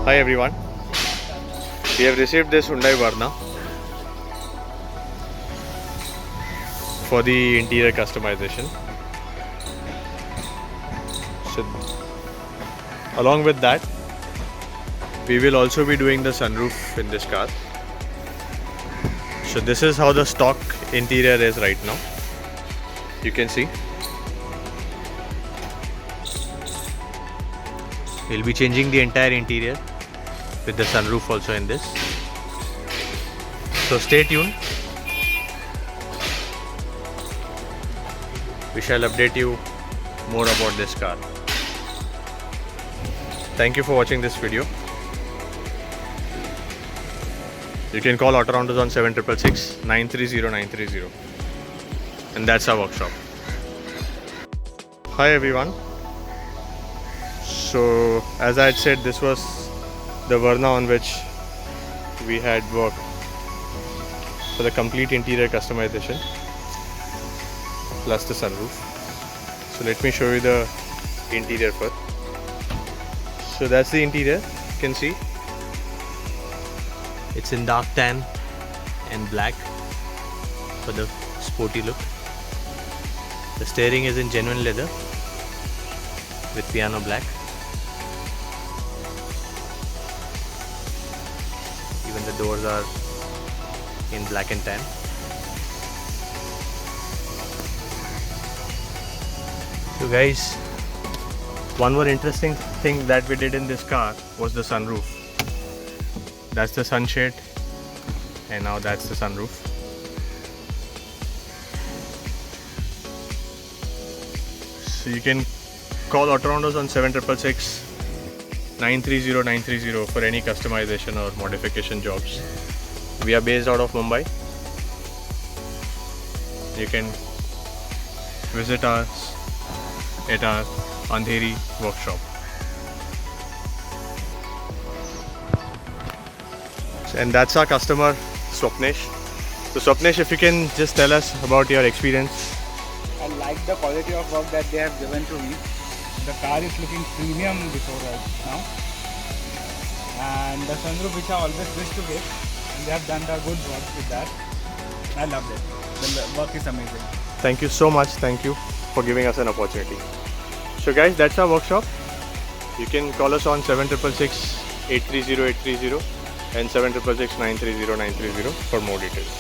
Hi everyone, we have received this Hyundai Verna for the interior customization. So along with that, we will also be doing the sunroof in this car. So this is how the stock interior is right now. You can see. We'll be changing the entire interior with the sunroof also in this. So stay tuned. We shall update you more about this car. Thank you for watching this video. You can call Autorounders on 7666 930 930, and that's our workshop. Hi everyone. So as I had said, this was the Verna on which we had worked for the complete interior customization plus the sunroof. So let me show you the interior first. So that's the interior. You can see it's in dark tan and black for the sporty look. The steering is in genuine leather with piano black. Even the doors are in black and tan. So guys, one more interesting thing that we did in this car was the sunroof. That's the sunshade, and now that's the sunroof. So you can call Autorounders on 7666 930 930 for any customization or modification jobs. We are based out of Mumbai. You can visit us at our Andheri workshop. And that's our customer Swapnesh. So Swapnesh, if you can just tell us about your experience. I like the quality of work that they have given to me. The car is looking premium before right now, and the sunroof which I always wish to get, and they have done the good work with that. I loved it. The work is amazing. Thank you so much. Thank you for giving us an opportunity. So guys, that's our workshop. You can call us on 7666 830 830 and 7666 930 930 for more details.